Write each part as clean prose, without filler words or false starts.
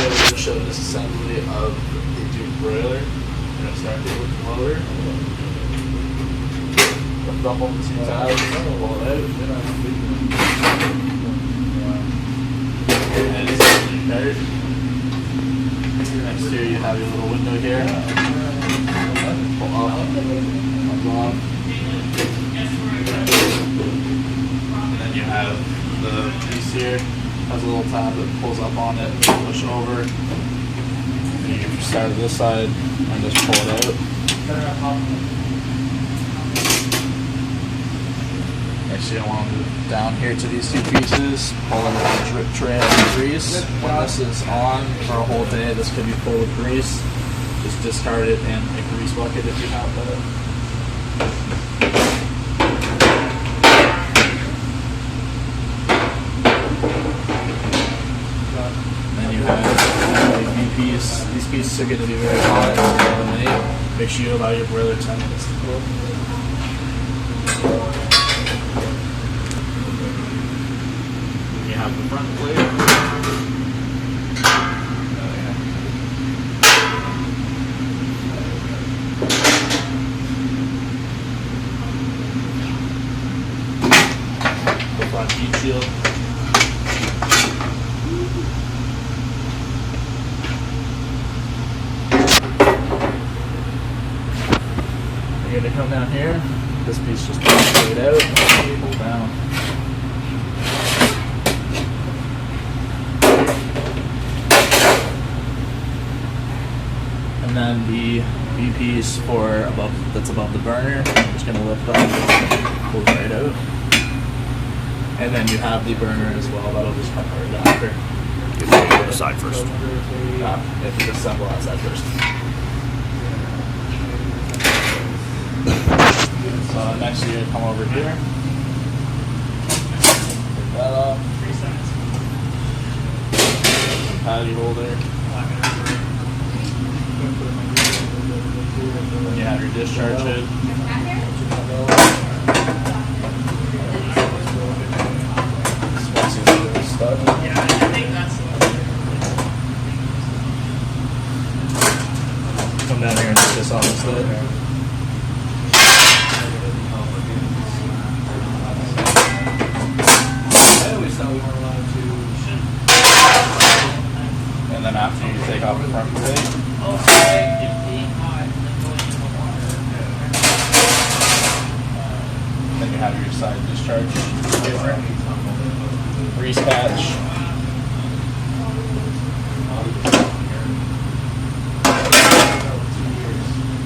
we're going to show disassembly of the Duke Broiler. We're going to start here with the motor. Lift up on the two tabs, pull it out. And it's your card. Next here you have your little window here. Pull up, comes off. And then you have the piece here. Has a little tab that pulls up on it, push over. And you can start at this side and just pull it out. Next you want to move down here to these two pieces, pull in the drip tray of grease. When this is on for a whole day, this could be full of grease. Just discard it in a grease bucket if you have that. These pieces are going to be very hot and eliminate. Make sure you allow your broiler 10 minutes to cool. Then you have the front plate. The front heat shield. You're going to come down here, this piece just pulls straight out, pull down. And then the B piece that's above the burner, I'm just going to lift up, pull right out. And then you have the burner as well, that'll just come right after. You can go to the side first. If you assemble that side first. So next you're going to come over here, take that off, patty holder, then you have your discharge hood, come down here and take this off this lid. And then after you take off the front plate, then you have your side discharge, grease patch,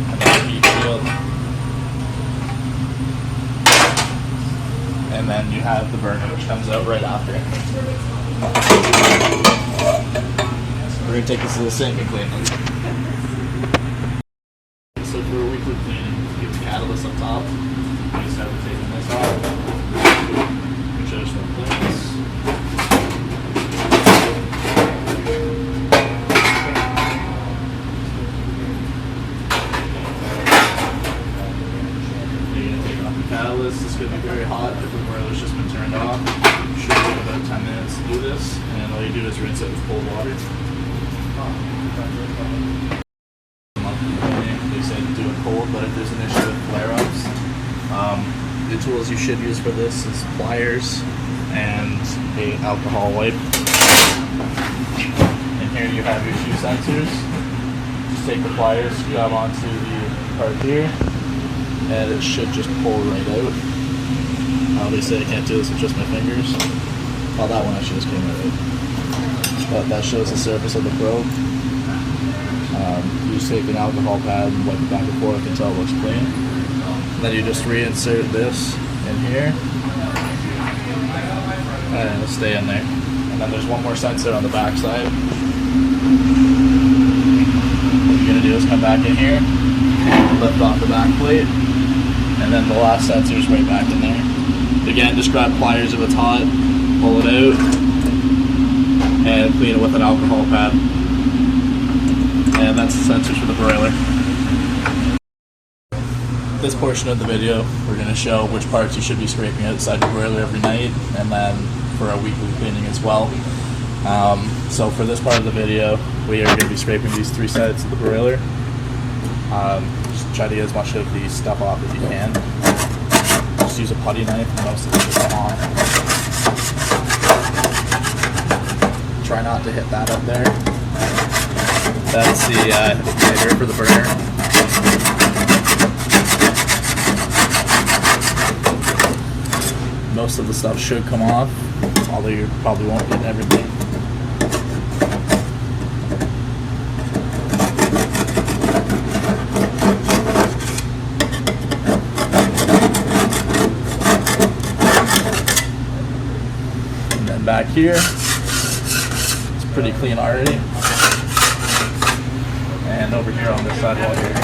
and then heat shield, and then you have the burner which comes out right after. We're going to take this to the sink and clean it. So for a weekly cleaning, you have the catalyst up top. We just have taking this off. We show some cleans. You're going to take off the catalyst. This could be very hot if the boiler's just been turned off. You should take about 10 minutes to do this. And all you do is rinse it with cold water. They said do it cold, but if there's an issue with flare-ups, the tools you should use for this is pliers and a alcohol wipe. And here you have your shoe sensors. Just take the pliers, grab onto the part here, and it should just pull right out. Obviously I can't do this with just my fingers. Oh, that one actually just came right out. But that shows the surface of the probe. You just take an alcohol pad and wipe it back and forth until it looks clean. And then you just reinsert this in here, and it'll stay in there. And then there's one more sensor on the back side. What you're going to do is come back in here, lift off the back plate, and then the last sensor is right back in there. Again, just grab pliers if it's hot, pull it out, and clean it with an alcohol pad. And that's the sensors for the broiler. This portion of the video, we're going to show which parts you should be scraping outside the broiler every night, and then for our weekly cleaning as well. So for this part of the video, we are going to be scraping these 3 sides of the broiler. Just try to get as much of the stuff off as you can. Just use a putty knife and most of it will come off. Try not to hit that up there. That's the header for the burner. Most of the stuff should come off, although you probably won't get everything. And then back here, it's pretty clean already. And over here on this side wall here.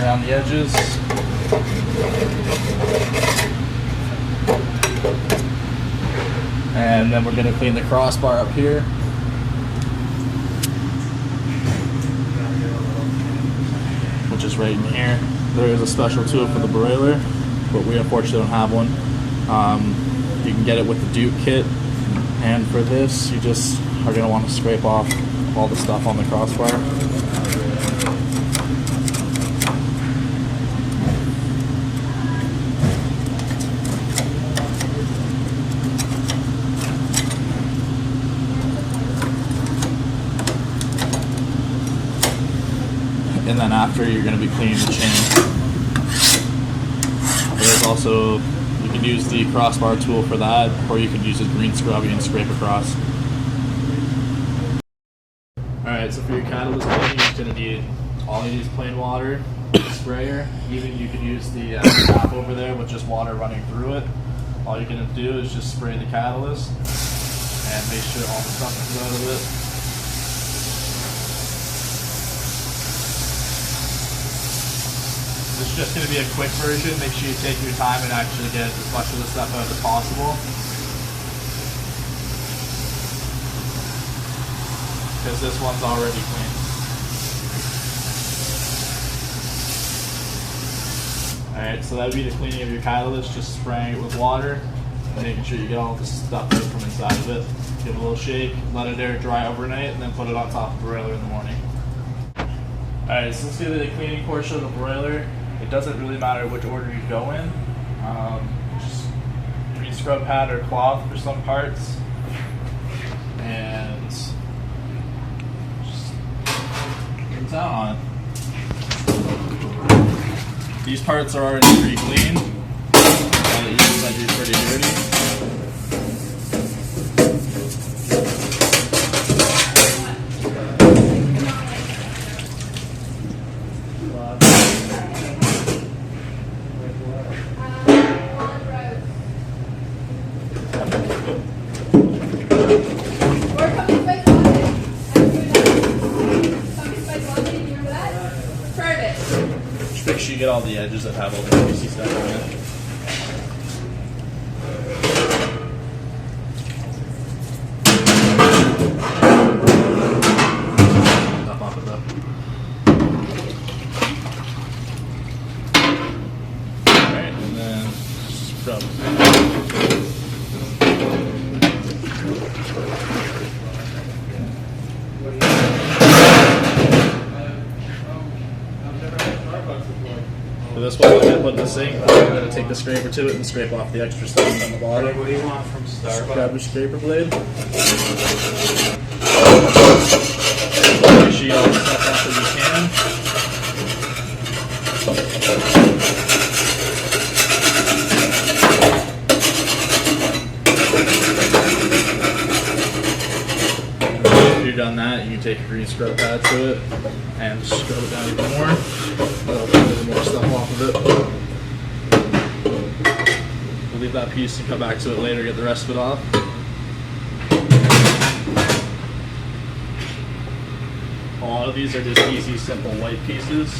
Around the edges. And then we're going to clean the crossbar up here. Which is right in here. There is a special tool for the broiler, but we unfortunately don't have one. You can get it with the Duke kit. And for this, you just are going to want to scrape off all the stuff on the crossbar. And then after, you're going to be cleaning the chain. There's also, you can use the crossbar tool for that, or you can use a green scrubby and scrape across. Alright, so for your catalyst cleaning, you're just going to need, all you need is plain water, sprayer. Even you can use the tap over there with just water running through it. All you're going to do is just spray the catalyst and make sure all the stuff comes out of it. This is just going to be a quick version. Make sure you take your time and actually get as much of the stuff out as possible. Because this one's already clean. Alright, so that would be the cleaning of your catalyst, just spraying it with water and making sure you get all the stuff out from inside of it. Give it a little shake, let it air dry overnight, and then put it on top of the broiler in the morning. Alright, so let's do the cleaning portion of the broiler. It doesn't really matter which order you go in. Just green scrub pad or cloth for some parts. And just put it down on it. These parts are already pretty clean. Now that you said you're pretty dirty. Make sure you get all the edges that have all the greasy stuff on it. Top off it though. Alright, and then scrub. For this one, I'm going to put in the sink. I'm going to take the scraper to it and scrape off the extra stuff on the bottom. What do you want from Starbucks? Grab your scraper blade. Make sure you get all the stuff off as you can. After you're done that, you can take a green scrub pad to it and scrub it down even more. That'll get a little more stuff off of it. We'll leave that piece and come back to it later, get the rest of it off. All of these are just easy, simple white pieces.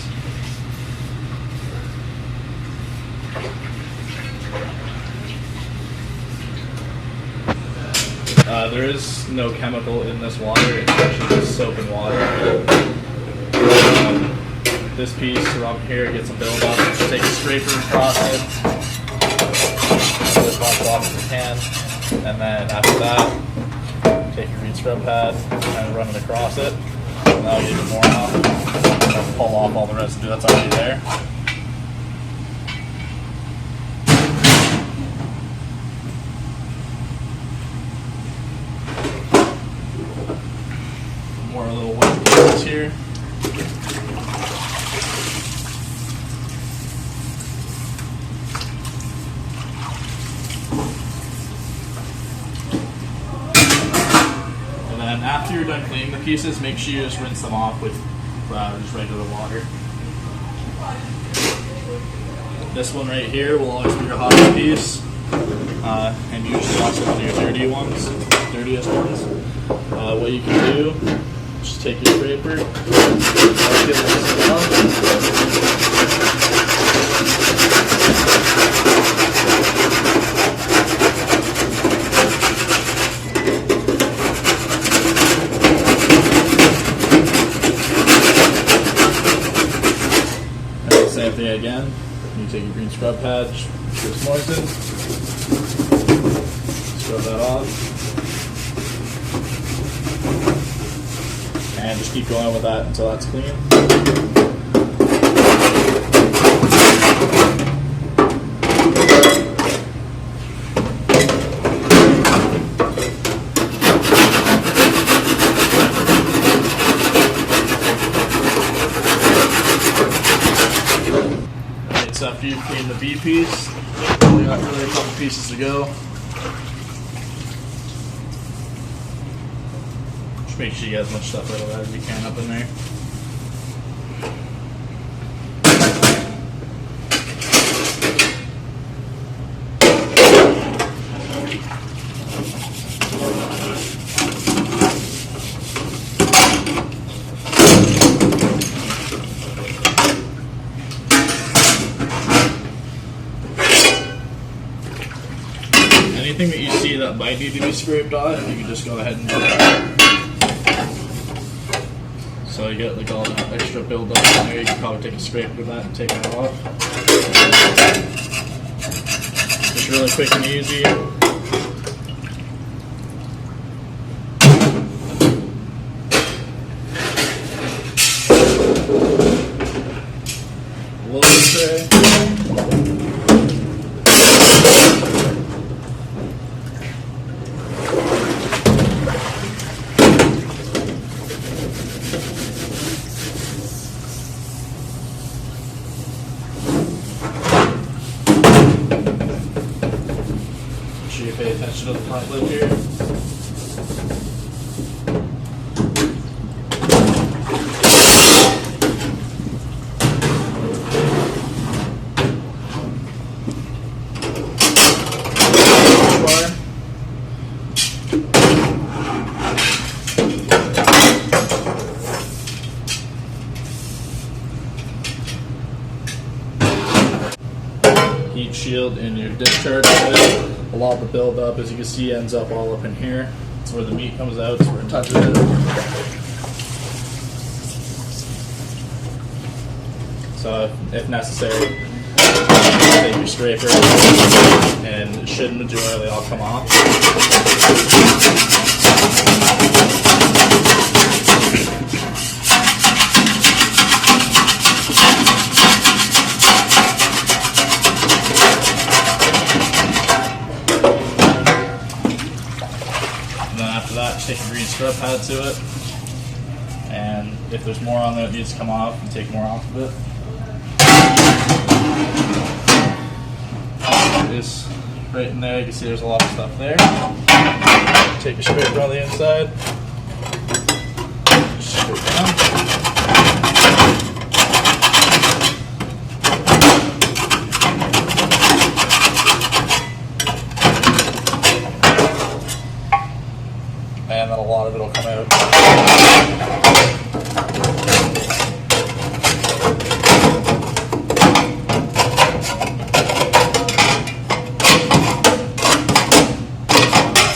There is no chemical in this water, it's actually just soap and water. This piece around here gets a buildup. Take a scraper across it, put as much off as you can, and then after that, take your green scrub pad, kind of run it across it, and that'll get it more off. That'll pull off all the residue that's already there. More little white pieces here. And then after you're done cleaning the pieces, make sure you just rinse them off with just regular water. This one right here will always be your hottest piece, and usually also one of your dirtiest ones. What you can do, just take your scraper, get it off. Same thing again. You take your green scrub pad, just moisten, scrub that off, and just keep going with that until that's clean. So after you clean the B piece, only got really a couple pieces to go. Just make sure you get as much stuff out of that as you can up in there. Anything that you see that might need to be scraped off, you can just go ahead and do that. So you get like all that extra buildup in there, you can probably take a scraper with that and take it off. Just really quick and easy. Load tray. You pay attention to the front lip here. Heat shield in your discharge oil. A lot of the buildup, as you can see, ends up all up in here. It's where the meat comes out, it's where it touches it. So, if necessary, take your scraper, and it should majorly all come off. After that, just take a green scrub pad to it, and if there's more on there that needs to come off, you take more off of it. This right in there, you can see there's a lot of stuff there. Take your scraper on the inside, just scrape down. And then a lot of it will come out.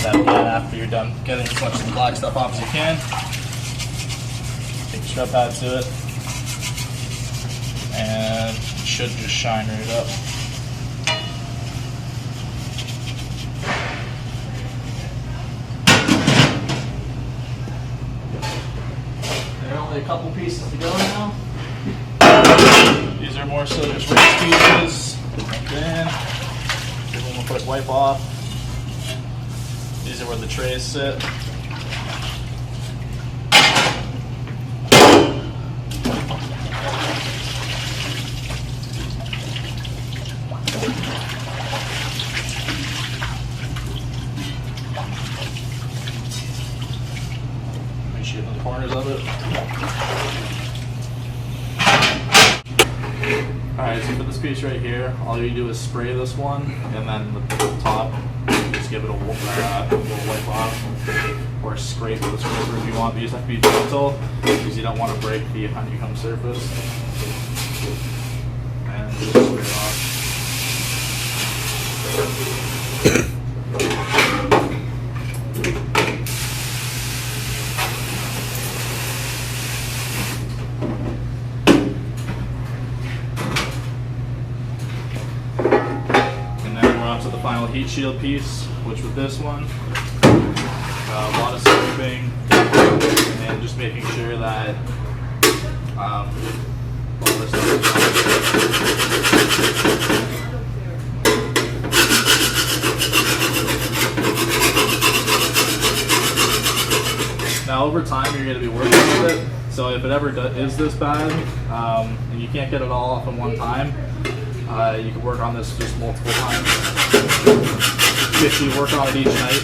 Then again, after you're done getting as much of the black stuff off as you can. Take the scrub pad to it, and it should just shine right up. There are only a couple pieces to go now. These are more so just race pieces. Then give them a quick wipe off. These are where the trays sit. Make sure the corners of it. Alright, so for this piece right here, all you do is spray this one, and then the top, just give it a little wipe off, or scrape with a scraper if you want, but you just have to be gentle, because you don't want to break the honeycomb surface. And just spray it off. To the final heat shield piece, which with this one, a lot of scraping and just making sure that all this stuff is on. Now over time you're going to be working with it, so if it ever is this bad and you can't get it all off in one time, you can work on this just multiple times. If you work on it each night.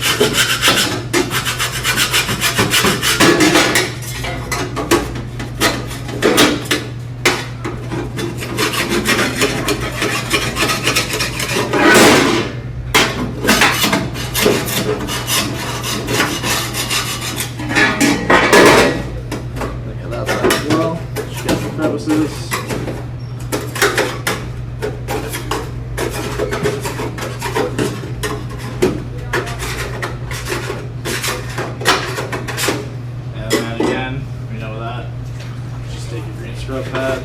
Look at that side as well. Just get some crevices. Scrub pad,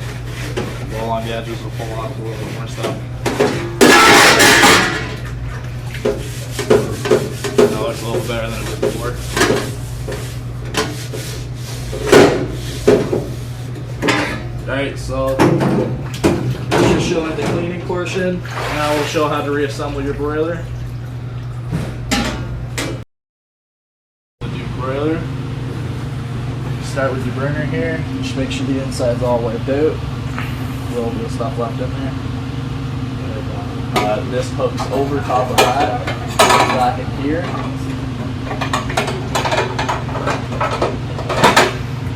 roll on the edges, will pull off a little bit more stuff. That looks a little better than it did before. Alright, so that's just showing the cleaning portion. Now we'll show how to reassemble your broiler. The new broiler. Start with your burner here. Just make sure the inside's all wiped out. A little bit of stuff left in there. This hooks over top of that. Back in here.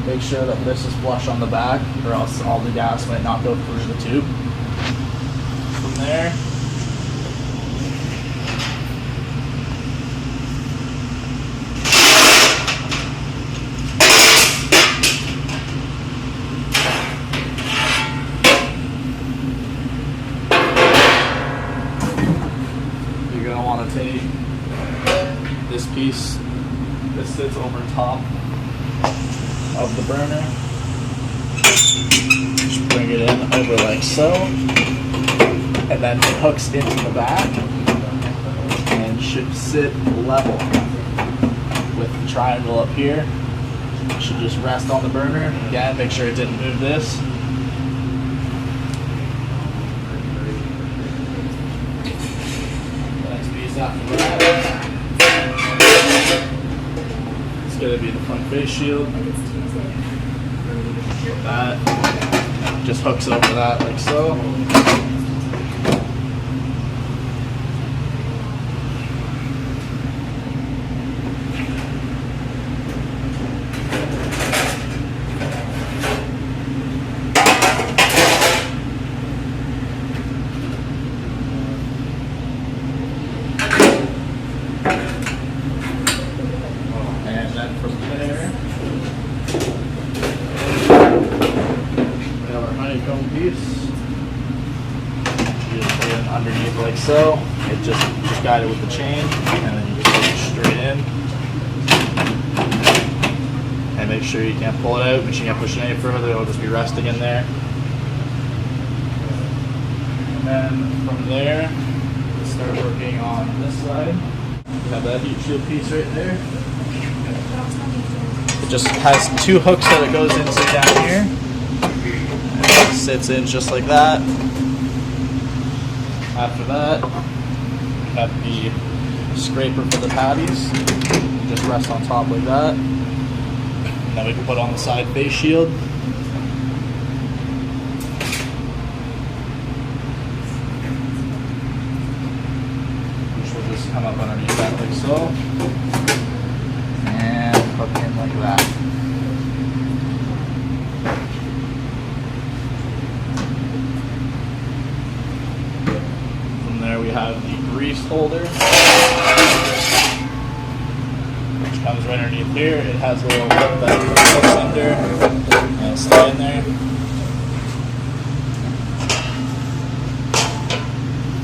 Make sure that this is flush on the back, or else all the gas might not go through the tube. From there, take this piece that sits over top of the burner, just bring it in over like so, and then it hooks into the back and should sit level with the triangle up here. It should just rest on the burner. Again, make sure it didn't move this. After that, it's going to be the front face shield. That just hooks over that like so. Piece. You just put it underneath like so. It just guide it with the chain, and then you just put it straight in. make sure you can't pull it out. Make sure you can't push it any further. It'll just be resting in there. And then from there, we'll start working on this side. We have that heat shield piece right there. It just has two hooks that it goes into down here. And it sits in just like that. After that, we have the scraper for the patties. Just rest on top like that. And then we can put on the side face shield. Which will just come up underneath that like so. And hook in like that. From there we have the grease holder. Comes right underneath here. It has a little lip that hooks under and it'll stay in there.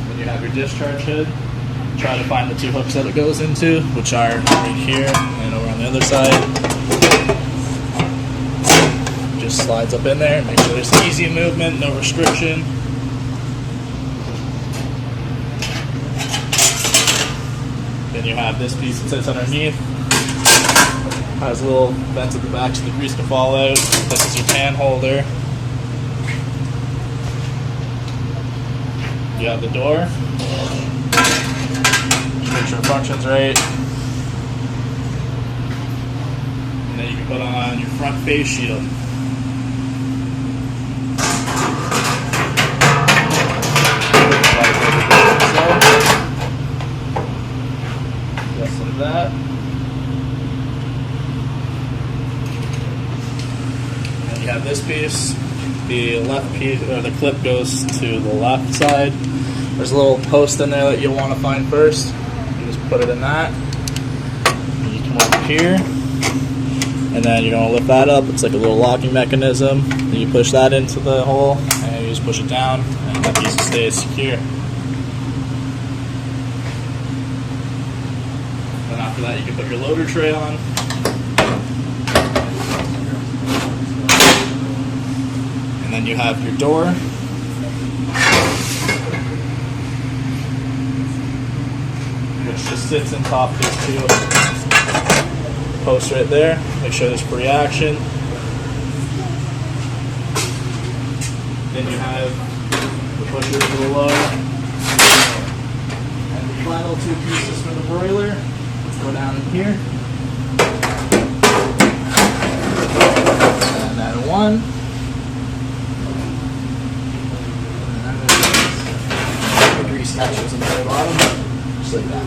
When you have your discharge head, try to find the two hooks that it goes into, which are right here and over on the other side. Just slides up in there. Make sure there's easy movement, no restriction. Then you have this piece that sits underneath. Has little vents at the back so the grease can fall out. This is your pan holder. You have the door. Just make sure it functions right. And then you can put on your front face shield. Just like that. You have this piece, the left piece, or the clip goes to the left side. There's a little post in there that you'll want to find first. You just put it in that. And you come over here, and then you're going to lift that up. It's like a little locking mechanism. Then you push that into the hole, and you just push it down, and that piece stays secure. Then after that, you can put your loader tray on. And then you have your door. Which just sits on top of these two posts right there. Make sure there's free action. Then you have the pusher for the low. And the final two pieces for the broiler. Let's go down in here. And then one. Grease catches on the very bottom, just like that.